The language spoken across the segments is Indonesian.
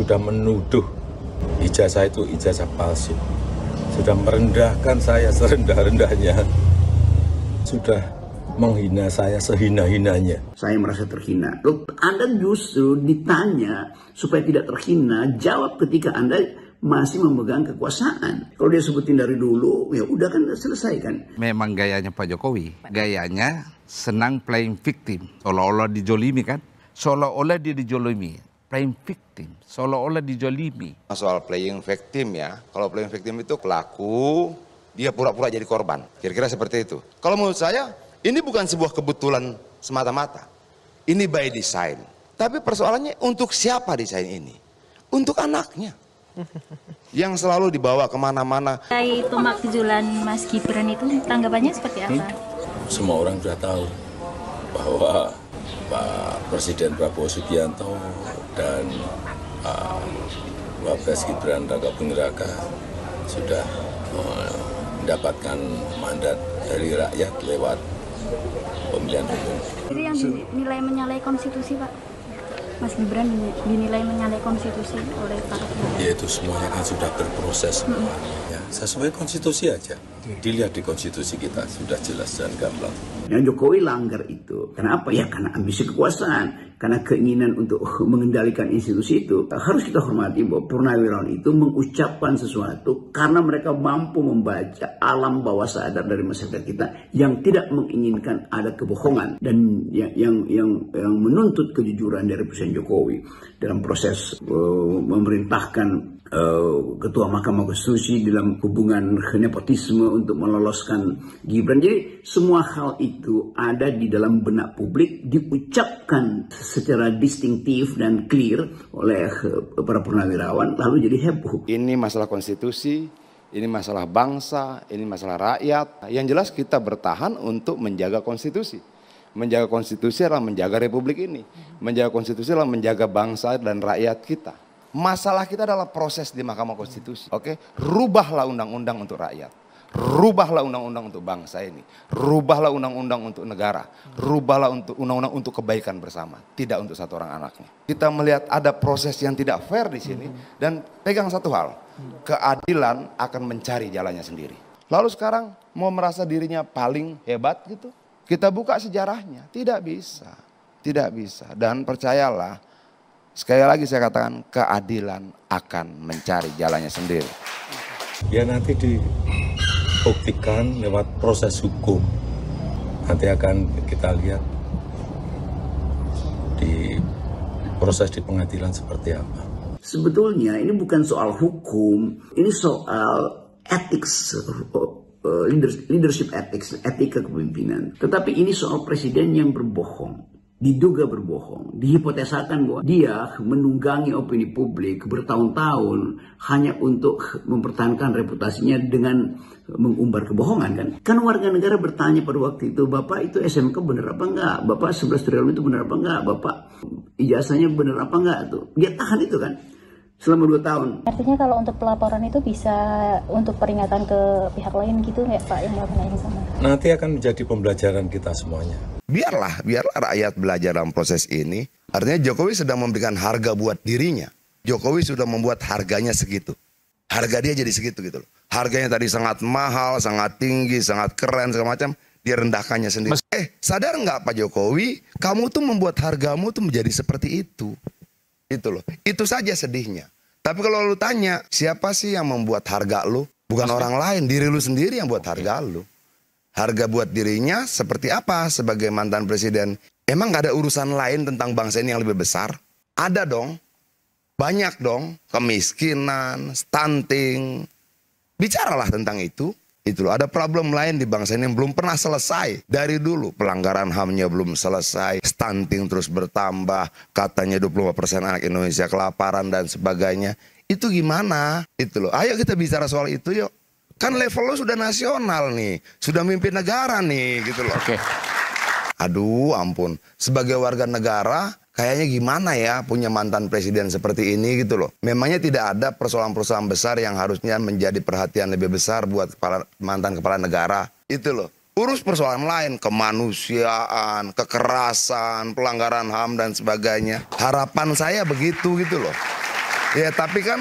sudah menuduh ijazah itu ijazah palsu, sudah merendahkan saya serendah-rendahnya, sudah menghina saya sehina-hinanya. Saya merasa terhina. Loh, Anda justru ditanya supaya tidak terhina, jawab ketika Anda masih memegang kekuasaan. Kalau dia sebutin dari dulu, ya udah kan selesai kan. Memang gayanya Pak Jokowi, gayanya senang playing victim. Seolah-olah dijolimi kan, seolah-olah dia dijolimi. Playing victim, seolah-olah dijolimi. Soal playing victim ya, kalau playing victim itu pelaku, dia pura-pura jadi korban. Kira-kira seperti itu. Kalau menurut saya, ini bukan sebuah kebetulan semata-mata. Ini by design. Tapi persoalannya untuk siapa desain ini? Untuk anaknya. Yang selalu dibawa kemana-mana. Itu makjulan Mas Gibran itu tanggapannya seperti apa? Semua orang sudah tahu bahwa Pak Presiden Prabowo Subianto dan Wapres Gibran Raka Buming Raka sudah mendapatkan mandat dari rakyat lewat pemilihan umum. Jadi yang dinilai menyalahi konstitusi, Pak? Mas Gibran dinilai menyalahi konstitusi oleh para pihak. Ya itu semuanya kan sudah berproses semuanya. Sesuai konstitusi aja. Dilihat di konstitusi kita sudah jelas dan gamblang. Yang Jokowi langgar itu. Kenapa? Ya karena ambisi kekuasaan. Karena keinginan untuk mengendalikan institusi itu. Harus kita hormati bahwa purnawirawan itu mengucapkan sesuatu karena mereka mampu membaca alam bawah sadar dari masyarakat kita yang tidak menginginkan ada kebohongan dan yang menuntut kejujuran dari Presiden Jokowi dalam proses memerintahkan Ketua Mahkamah Konstitusi dalam hubungan nepotisme untuk meloloskan Gibran. Jadi semua hal itu ada di dalam benak publik, diucapkan secara distintif dan clear oleh para purnawirawan, lalu jadi heboh. Ini masalah konstitusi, ini masalah bangsa, ini masalah rakyat. Yang jelas kita bertahan untuk menjaga konstitusi. Menjaga konstitusi adalah menjaga republik ini. Menjaga konstitusi adalah menjaga bangsa dan rakyat kita. Masalah kita adalah proses di Mahkamah Konstitusi. Oke, rubahlah undang-undang untuk rakyat. Rubahlah undang-undang untuk bangsa ini. Rubahlah undang-undang untuk negara. Rubahlah untuk undang-undang untuk kebaikan bersama. Tidak untuk satu orang anaknya. Kita melihat ada proses yang tidak fair di sini. Dan pegang satu hal. Keadilan akan mencari jalannya sendiri. Lalu sekarang mau merasa dirinya paling hebat gitu. Kita buka sejarahnya. Tidak bisa. Tidak bisa. Dan percayalah. Sekali lagi saya katakan keadilan akan mencari jalannya sendiri. Ya nanti dibuktikan lewat proses hukum. Nanti akan kita lihat di proses di pengadilan seperti apa. Sebetulnya ini bukan soal hukum, ini soal ethics, leadership ethics, etika kepemimpinan. Tetapi ini soal presiden yang berbohong. Diduga berbohong, dihipotesakan bahwa dia menunggangi opini publik bertahun-tahun hanya untuk mempertahankan reputasinya dengan mengumbar kebohongan kan. Kan warga negara bertanya pada waktu itu, Bapak itu SMK benar apa enggak? Bapak 11 triliun itu benar apa enggak? Bapak ijazahnya benar apa enggak? Tuh dia tahan itu kan selama 2 tahun. Artinya kalau untuk pelaporan itu bisa untuk peringatan ke pihak lain gitu nggak Pak yang melakukan yang sama? Nanti akan menjadi pembelajaran kita semuanya. Biarlah rakyat belajar dalam proses ini. Artinya Jokowi sedang memberikan harga buat dirinya. Jokowi sudah membuat harganya segitu. Harga dia jadi segitu gitu loh. Harganya tadi sangat mahal, sangat tinggi, sangat keren, segala macam. Dia rendahkannya sendiri. Sadar nggak Pak Jokowi, kamu tuh membuat hargamu tuh menjadi seperti itu. Itu loh. Itu saja sedihnya. Tapi kalau lu tanya, siapa sih yang membuat harga lu? Bukan orang lain, diri lu sendiri yang buat harga lu. Harga buat dirinya seperti apa sebagai mantan presiden? Emang gak ada urusan lain tentang bangsa ini yang lebih besar? Ada dong. Banyak dong. Kemiskinan, stunting. Bicaralah tentang itu. Itu loh. Ada problem lain di bangsa ini yang belum pernah selesai. Dari dulu pelanggaran HAM-nya belum selesai. Stunting terus bertambah. Katanya 25% anak Indonesia kelaparan dan sebagainya. Itu gimana? Itu loh. Ayo kita bicara soal itu yuk. Kan level lo sudah nasional nih, sudah mimpin negara nih gitu loh. Oke. Aduh ampun, sebagai warga negara kayaknya gimana ya punya mantan presiden seperti ini gitu loh. Memangnya tidak ada persoalan-persoalan besar yang harusnya menjadi perhatian lebih besar buat mantan kepala negara. Itu loh. Urus persoalan lain, kemanusiaan, kekerasan, pelanggaran HAM dan sebagainya. Harapan saya begitu gitu loh. Ya tapi kan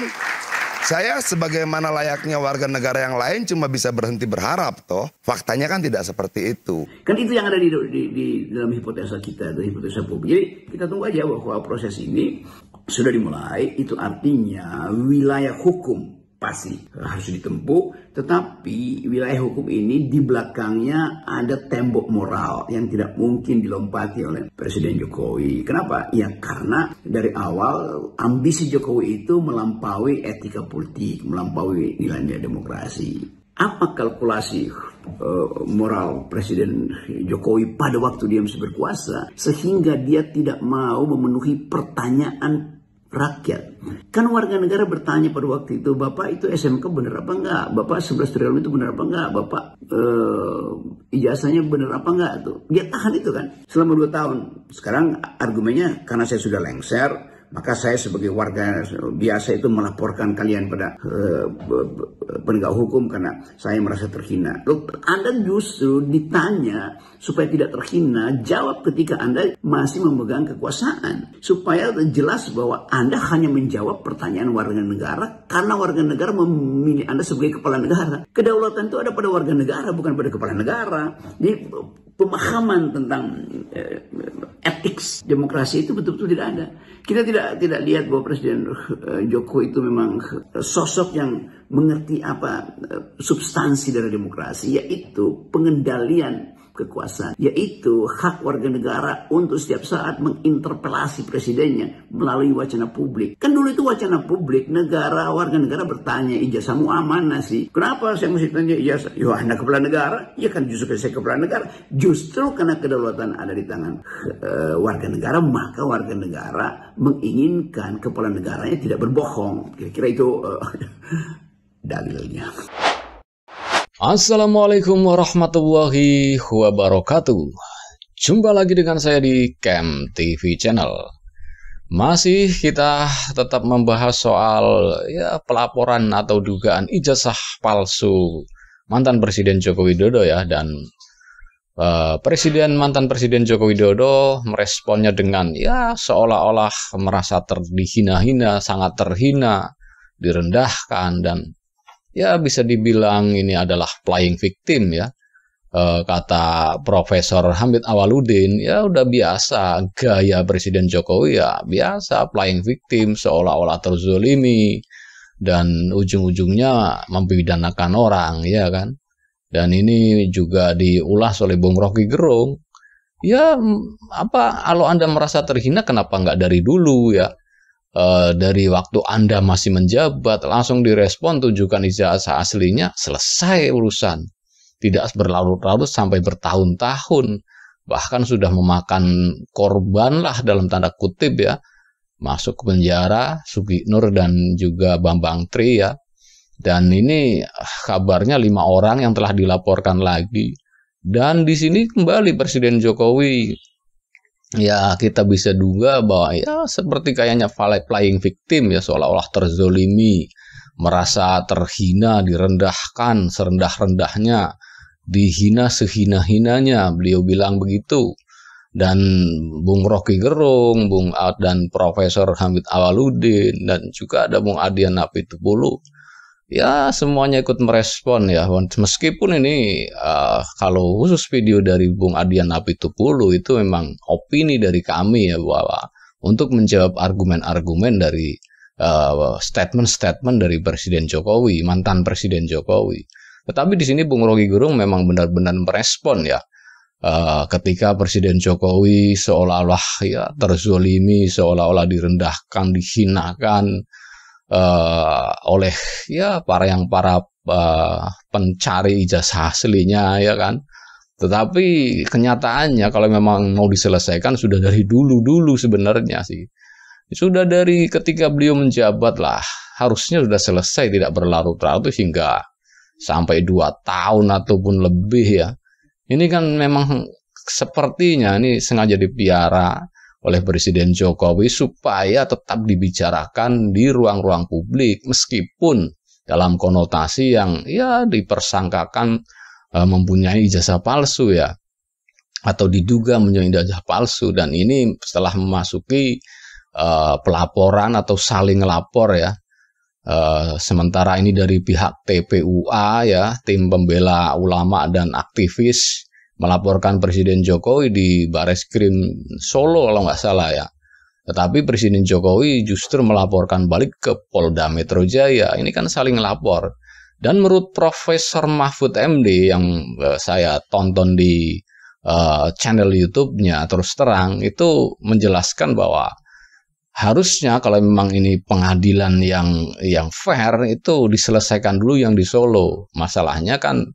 saya sebagaimana layaknya warga negara yang lain cuma bisa berhenti berharap toh. Faktanya kan tidak seperti itu. Kan itu yang ada di dalam hipotesa kita, dalam hipotesa publik. Jadi kita tunggu aja bahwa proses ini sudah dimulai, itu artinya wilayah hukum pasti harus ditempuh, tetapi wilayah hukum ini di belakangnya ada tembok moral yang tidak mungkin dilompati oleh Presiden Jokowi. Kenapa? Ya karena dari awal ambisi Jokowi itu melampaui etika politik, melampaui nilai demokrasi. Apa kalkulasi moral Presiden Jokowi pada waktu dia masih berkuasa sehingga dia tidak mau memenuhi pertanyaan rakyat? Kan warga negara bertanya pada waktu itu, Bapak itu SMK benar apa enggak? Bapak 11 triliun itu benar apa enggak? Bapak ijazahnya benar apa enggak? Tuh dia tahan itu kan selama 2 tahun. Sekarang argumennya karena saya sudah lengser, maka saya sebagai warga biasa itu melaporkan kalian pada penegak hukum karena saya merasa terhina. Loh, Anda justru ditanya supaya tidak terhina, jawab ketika Anda masih memegang kekuasaan. Supaya jelas bahwa Anda hanya menjawab pertanyaan warga negara karena warga negara memilih Anda sebagai kepala negara. Kedaulatan itu ada pada warga negara, bukan pada kepala negara. Jadi pemahaman tentang etik demokrasi itu betul-betul tidak ada. Kita tidak lihat bahwa Presiden Jokowi itu memang sosok yang mengerti apa substansi dari demokrasi, yaitu pengendalian kekuasaan, yaitu hak warga negara untuk setiap saat menginterpelasi presidennya melalui wacana publik. Kan dulu itu wacana publik, warga negara bertanya, ijazahmu amanah sih? Kenapa saya mesti tanya ijazah? Ya Anda kepala negara. Ya kan justru saya kepala negara. Justru karena kedaulatan ada di tangan warga negara, maka warga negara menginginkan kepala negaranya tidak berbohong. Kira-kira itu dalilnya. Assalamualaikum warahmatullahi wabarakatuh. Jumpa lagi dengan saya di Camp TV Channel. Masih kita tetap membahas soal pelaporan atau dugaan ijazah palsu mantan Presiden Joko Widodo ya, dan mantan Presiden Joko Widodo meresponnya dengan seolah-olah merasa dihina-hina, sangat terhina, direndahkan, dan bisa dibilang ini adalah playing victim ya. Kata Profesor Hamid Awaludin, udah biasa gaya Presiden Jokowi, biasa playing victim, seolah-olah terzolimi dan ujung-ujungnya mempidanakan orang ya kan. Dan ini juga diulas oleh Bung Rocky Gerung. Kalau Anda merasa terhina, kenapa nggak dari dulu ya? Dari waktu Anda masih menjabat langsung direspon, tunjukkan ijazah aslinya, selesai urusan. Tidak berlarut-larut sampai bertahun-tahun, bahkan sudah memakan korban lah dalam tanda kutip ya, masuk ke penjara Sugiknur dan juga Bambang Tri ya. Dan ini kabarnya 5 orang yang telah dilaporkan lagi. Dan di sini kembali Presiden Jokowi, kita bisa duga bahwa seperti kayaknya playing victim ya, seolah-olah terzolimi, merasa terhina, direndahkan serendah-rendahnya, dihina sehina-hinanya, beliau bilang begitu. Dan Bung Rocky Gerung, dan Profesor Hamid Awaludin, dan juga ada Bung Adian Apitupulu, semuanya ikut merespon ya. Meskipun ini kalau khusus video dari Bung Adian Apitupulu itu memang opini dari kami ya, bahwa untuk menjawab argumen-argumen dari statement-statement dari Presiden Jokowi, mantan Presiden Jokowi. Tetapi di sini Bung Rocky Gerung memang benar-benar merespon ya, ketika Presiden Jokowi seolah-olah terzolimi, seolah-olah direndahkan, dihinakan oleh para pencari ijazah aslinya ya kan. Tetapi kenyataannya kalau memang mau diselesaikan sudah dari dulu sebenarnya sih. Sudah dari ketika beliau menjabat lah, harusnya sudah selesai, tidak berlarut-larut hingga sampai 2 tahun ataupun lebih ya. Ini kan memang sepertinya ini sengaja dipiara oleh Presiden Jokowi supaya tetap dibicarakan di ruang-ruang publik, meskipun dalam konotasi yang dipersangkakan mempunyai ijazah palsu ya, atau diduga mempunyai ijazah palsu. Dan ini setelah memasuki pelaporan atau saling lapor ya. Sementara ini dari pihak TPUA ya, tim pembela ulama dan aktivis melaporkan Presiden Jokowi di Bareskrim Solo kalau nggak salah ya. Tetapi Presiden Jokowi justru melaporkan balik ke Polda Metro Jaya. Ini kan saling lapor. Dan menurut Profesor Mahfud MD yang saya tonton di channel YouTube-nya terus terang, itu menjelaskan bahwa harusnya kalau memang ini pengadilan yang fair itu diselesaikan dulu yang di Solo. Masalahnya kan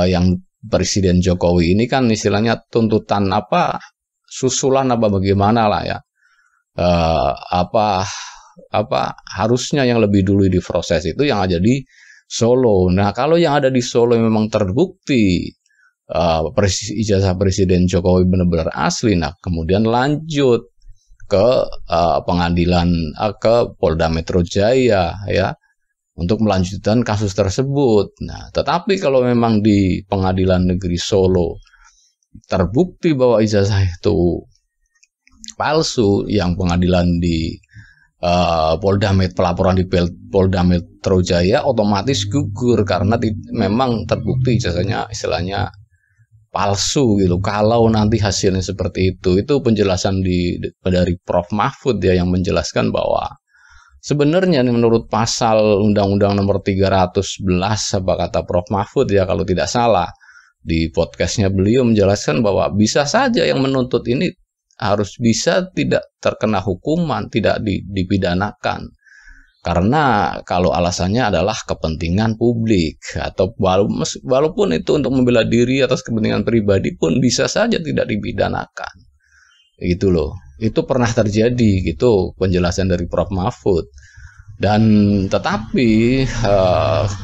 yang Presiden Jokowi ini kan istilahnya tuntutan apa susulan apa bagaimana lah ya. Harusnya yang lebih dulu diproses itu yang ada di Solo. Nah, kalau yang ada di Solo memang terbukti ijazah Presiden Jokowi benar-benar asli, nah kemudian lanjut ke pengadilan ke Polda Metro Jaya ya untuk melanjutkan kasus tersebut. Nah, tetapi kalau memang di Pengadilan Negeri Solo terbukti bahwa ijazah itu palsu, yang pengadilan di pelaporan di Polda Metro Jaya otomatis gugur karena memang terbukti ijazahnya istilahnya palsu gitu. Kalau nanti hasilnya seperti itu penjelasan dari Prof Mahfud ya yang menjelaskan bahwa sebenarnya menurut pasal Undang-Undang Nomor 311 apa kata Prof Mahfud ya kalau tidak salah di podcastnya beliau menjelaskan bahwa bisa saja yang menuntut ini harus bisa tidak terkena hukuman, tidak dipidanakan. Karena kalau alasannya adalah kepentingan publik atau walaupun itu untuk membela diri atas kepentingan pribadi pun bisa saja tidak dipidanakan. Gitu loh. Itu pernah terjadi gitu penjelasan dari Prof Mahfud. Dan tetapi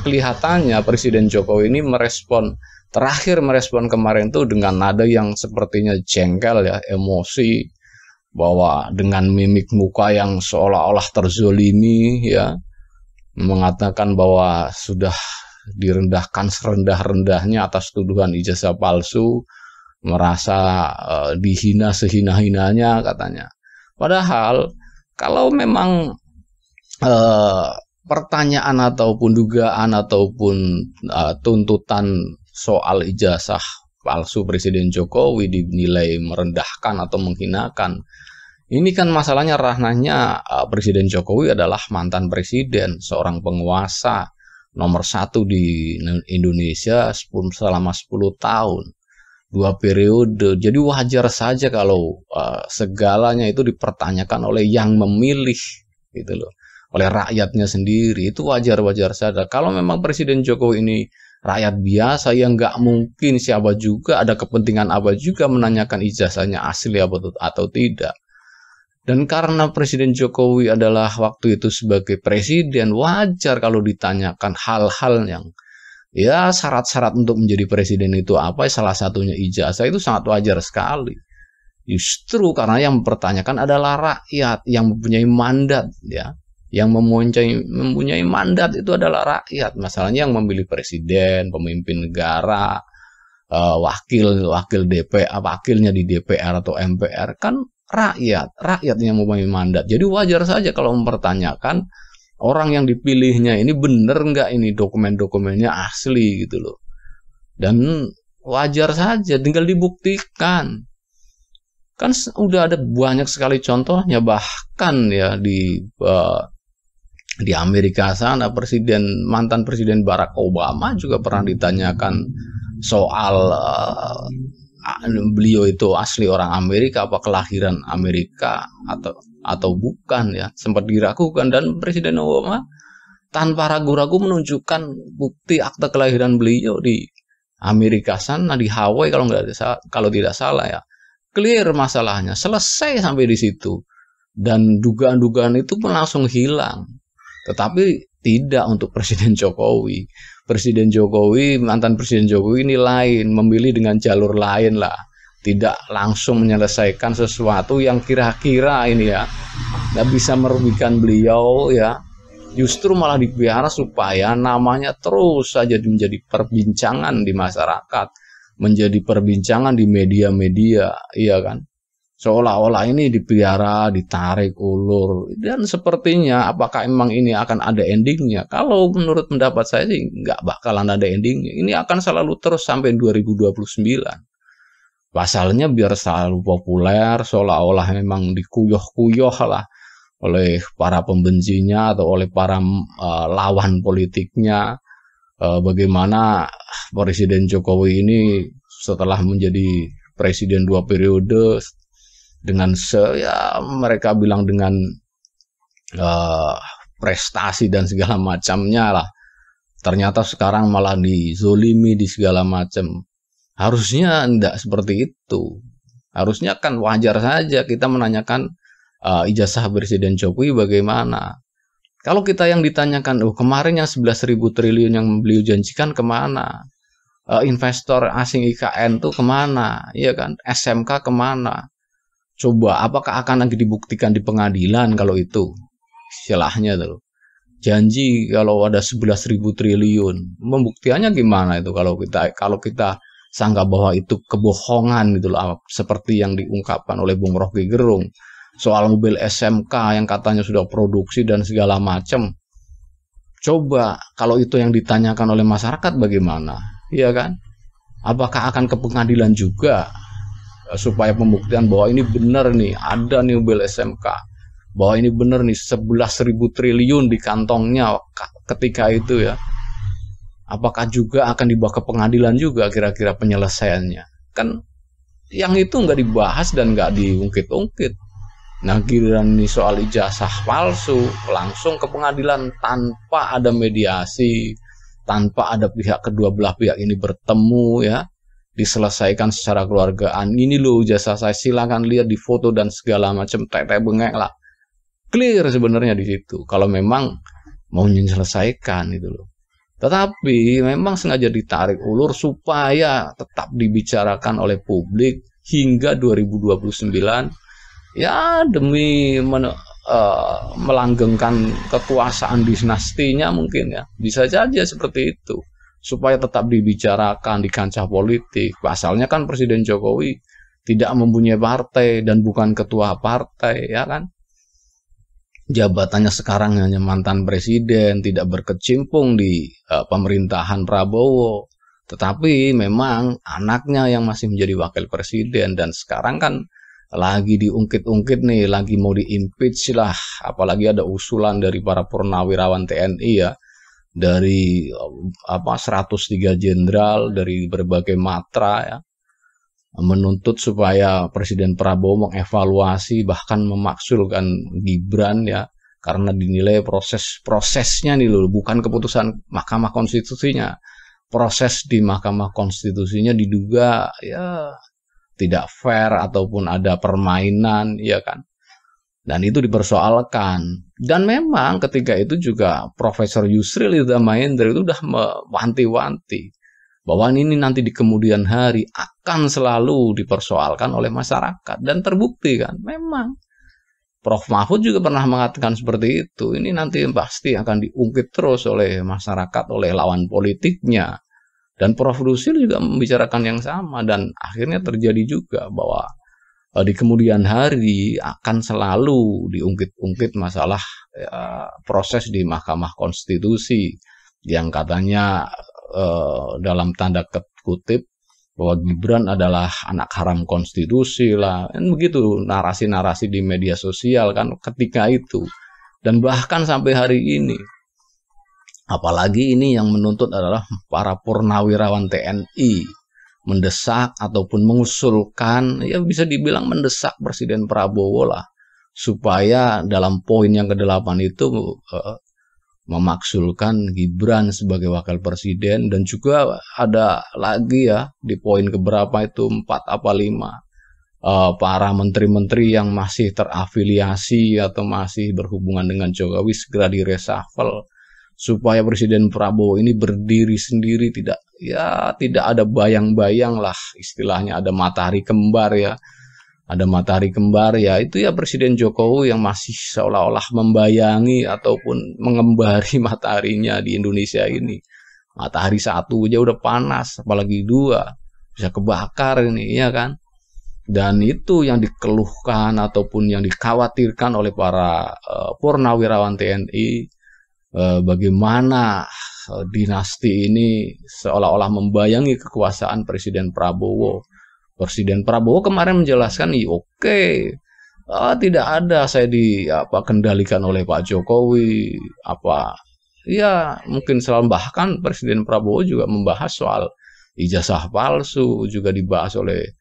kelihatannya Presiden Jokowi ini terakhir merespon kemarin tuh dengan nada yang sepertinya jengkel ya, emosi, bahwa dengan mimik muka yang seolah-olah terzolimi ya, mengatakan bahwa sudah direndahkan serendah-rendahnya atas tuduhan ijazah palsu, merasa dihina sehina-hinanya katanya. Padahal kalau memang pertanyaan ataupun dugaan ataupun tuntutan soal ijazah palsu Presiden Jokowi dinilai merendahkan atau menghinakan, ini kan masalahnya ranahnya Presiden Jokowi adalah mantan presiden, seorang penguasa nomor 1 di Indonesia selama 10 tahun, 2 periode. Jadi wajar saja kalau segalanya itu dipertanyakan oleh yang memilih gitu loh, oleh rakyatnya sendiri. Itu wajar-wajar saja. Kalau memang Presiden Jokowi ini rakyat biasa yang nggak mungkin siapa juga ada kepentingan apa juga menanyakan ijazahnya asli atau tidak. Dan karena Presiden Jokowi adalah waktu itu sebagai presiden, wajar kalau ditanyakan hal-hal yang ya syarat-syarat untuk menjadi presiden itu apa, salah satunya ijazah, itu sangat wajar sekali. Justru karena yang mempertanyakan adalah rakyat yang mempunyai mandat ya. Yang mempunyai mandat itu adalah rakyat. Masalahnya yang memilih presiden, pemimpin negara, wakil DPR, wakilnya di DPR atau MPR kan rakyat yang mempunyai mandat. Jadi wajar saja kalau mempertanyakan orang yang dipilihnya ini bener nggak ini dokumen-dokumennya asli gitu loh. Dan wajar saja, tinggal dibuktikan. Kan udah ada banyak sekali contohnya, bahkan ya di Amerika sana mantan presiden Barack Obama juga pernah ditanyakan soal beliau itu asli orang Amerika, apa kelahiran Amerika atau bukan ya, sempat diragukan, dan Presiden Obama tanpa ragu-ragu menunjukkan bukti akta kelahiran beliau di Amerika sana, di Hawaii kalau tidak salah ya. Clear masalahnya, selesai sampai di situ, dan dugaan-dugaan itu pun langsung hilang. Tetapi tidak untuk Presiden Jokowi. Mantan Presiden Jokowi ini lain, memilih dengan jalur lain lah. Tidak langsung menyelesaikan sesuatu yang kira-kira ini ya nggak bisa merugikan beliau ya. Justru malah dipelihara supaya namanya terus saja menjadi perbincangan di masyarakat, menjadi perbincangan di media-media, iya kan? Seolah-olah ini dipelihara, ditarik ulur, dan sepertinya apakah emang ini akan ada endingnya? Kalau menurut pendapat saya sih nggak bakalan ada endingnya. Ini akan selalu terus sampai 2029. Pasalnya biar selalu populer, seolah-olah memang dikuyuh-kuyuh lah oleh para pembencinya atau oleh para lawan politiknya. Bagaimana Presiden Jokowi ini setelah menjadi presiden 2 periode dengan mereka bilang dengan prestasi dan segala macamnya lah, ternyata sekarang malah dizolimi di segala macam. Harusnya tidak seperti itu. Harusnya kan wajar saja kita menanyakan ijazah Presiden Jokowi bagaimana. Kalau kita yang ditanyakan, kemarin yang 11.000 triliun yang beliau janjikan kemana? Investor asing IKN tuh kemana? Iya kan? SMK kemana? Coba, apakah akan lagi dibuktikan di pengadilan kalau itu? Istilahnya tuh. Janji kalau ada 11.000 triliun. Membuktiannya gimana itu kalau kita sangka bahwa itu kebohongan gitu loh, seperti yang diungkapkan oleh Bung Rocky Gerung soal mobil SMK yang katanya sudah produksi dan segala macam. Coba kalau itu yang ditanyakan oleh masyarakat bagaimana? Iya kan? Apakah akan ke pengadilan juga supaya pembuktian bahwa ini benar nih, ada nih mobil SMK, bahwa ini benar nih 11.000 triliun di kantongnya ketika itu ya. Apakah juga akan dibawa ke pengadilan juga kira-kira penyelesaiannya? Kan yang itu nggak dibahas dan nggak diungkit-ungkit. Nah, giliran ini soal ijazah palsu, langsung ke pengadilan tanpa ada mediasi, tanpa ada kedua belah pihak ini bertemu ya, diselesaikan secara keluargaan. Ini loh ijazah saya, silakan lihat di foto dan segala macam, tete bengek lah. Clear sebenarnya di situ. Kalau memang mau menyelesaikan itu loh. Tetapi memang sengaja ditarik ulur supaya tetap dibicarakan oleh publik hingga 2029 ya, demi melanggengkan kekuasaan dinastinya mungkin ya. Bisa saja seperti itu. Supaya tetap dibicarakan di kancah politik. Pasalnya kan Presiden Jokowi tidak mempunyai partai dan bukan ketua partai, ya kan? Jabatannya sekarang hanya mantan presiden, tidak berkecimpung di pemerintahan Prabowo. Tetapi memang anaknya yang masih menjadi wakil presiden, dan sekarang kan lagi diungkit-ungkit nih, lagi mau di-impeach lah, apalagi ada usulan dari para purnawirawan TNI ya, dari 103 jenderal dari berbagai matra ya, menuntut supaya Presiden Prabowo mengevaluasi bahkan memaksulkan Gibran ya, karena dinilai prosesnya nih loh, bukan keputusan Mahkamah Konstitusinya. Proses di Mahkamah Konstitusinya diduga ya tidak fair ataupun ada permainan, ya kan? Dan itu dipersoalkan. Dan memang ketika itu juga Profesor Yusril Iza Mahendra itu udah mewanti-wanti bahwa ini nanti di kemudian hari akan selalu dipersoalkan oleh masyarakat. Dan terbukti kan, memang. Prof. Mahfud juga pernah mengatakan seperti itu. Ini nanti pasti akan diungkit terus oleh masyarakat, oleh lawan politiknya. Dan Prof. Rusil juga membicarakan yang sama, dan akhirnya terjadi juga bahwa di kemudian hari akan selalu diungkit-ungkit masalah proses di Mahkamah Konstitusi yang katanya dalam tanda kutip bahwa Gibran adalah anak haram konstitusi lah, dan begitu narasi-narasi di media sosial kan ketika itu, dan bahkan sampai hari ini. Apalagi ini yang menuntut adalah para purnawirawan TNI mendesak ataupun mengusulkan, ya bisa dibilang mendesak Presiden Prabowo lah, supaya dalam poin yang ke-8 itu memaksulkan Gibran sebagai wakil presiden. Dan juga ada lagi ya di poin keberapa itu, 4 apa 5, para menteri-menteri yang masih terafiliasi atau masih berhubungan dengan Jokowi segera direshuffle, supaya Presiden Prabowo ini berdiri sendiri, tidak ada bayang-bayang lah, istilahnya ada matahari kembar ya. Ada matahari kembar ya, itu ya Presiden Jokowi yang masih seolah-olah membayangi ataupun mengembari mataharinya di Indonesia ini. Matahari 1 aja udah panas, apalagi 2 bisa kebakar ini, ya kan? Dan itu yang dikeluhkan ataupun yang dikhawatirkan oleh para purnawirawan TNI, bagaimana dinasti ini seolah-olah membayangi kekuasaan Presiden Prabowo. Presiden Prabowo kemarin menjelaskan, oke, tidak ada saya kendalikan oleh Pak Jokowi, ya mungkin selalu, bahkan Presiden Prabowo juga membahas soal ijazah palsu, juga dibahas oleh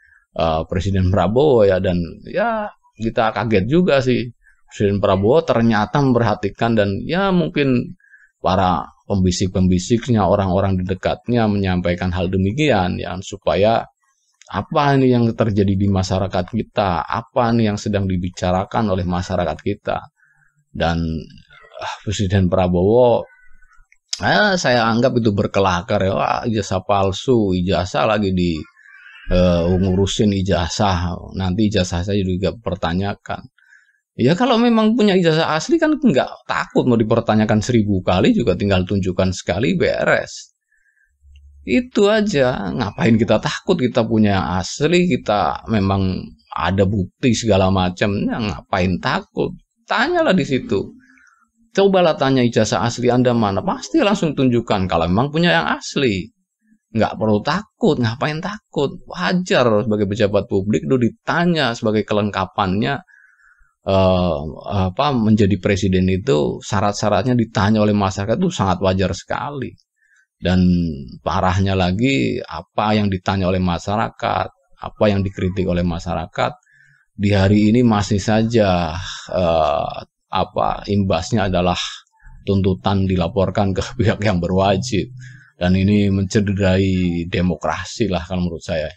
Presiden Prabowo ya, dan ya kita kaget juga sih Presiden Prabowo ternyata memperhatikan, dan ya mungkin para pembisik-pembisiknya, orang-orang di dekatnya menyampaikan hal demikian ya, supaya apa ini yang terjadi di masyarakat kita, apa nih yang sedang dibicarakan oleh masyarakat kita. Dan Presiden Prabowo saya anggap itu berkelakar ya, wah, ijazah palsu, ijazah lagi di ngurusin ijazah, nanti ijazah saya juga pertanyakan. Ya kalau memang punya ijazah asli kan nggak takut mau dipertanyakan 1000 kali, juga tinggal tunjukkan sekali beres. Itu aja, ngapain kita takut, kita punya yang asli, kita memang ada bukti segala macam, ya ngapain takut? Tanyalah di situ. Cobalah tanya ijazah asli Anda mana, pasti langsung tunjukkan kalau memang punya yang asli. Nggak perlu takut, ngapain takut? Wajar sebagai pejabat publik itu ditanya sebagai kelengkapannya. Menjadi presiden itu syarat-syaratnya ditanya oleh masyarakat itu sangat wajar sekali. Dan parahnya lagi, apa yang ditanya oleh masyarakat, apa yang dikritik oleh masyarakat, di hari ini masih saja imbasnya adalah tuntutan dilaporkan ke pihak yang berwajib, dan ini mencederai demokrasi lah kalau menurut saya.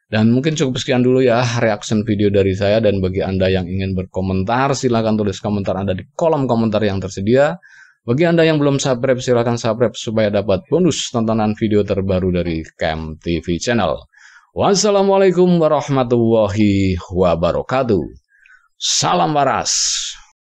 Dan mungkin cukup sekian dulu ya reaction video dari saya, dan bagi Anda yang ingin berkomentar silahkan tulis komentar Anda di kolom komentar yang tersedia. Bagi Anda yang belum subscribe silahkan subscribe supaya dapat bonus tontonan video terbaru dari Camp TV Channel. Wassalamualaikum warahmatullahi wabarakatuh. Salam waras.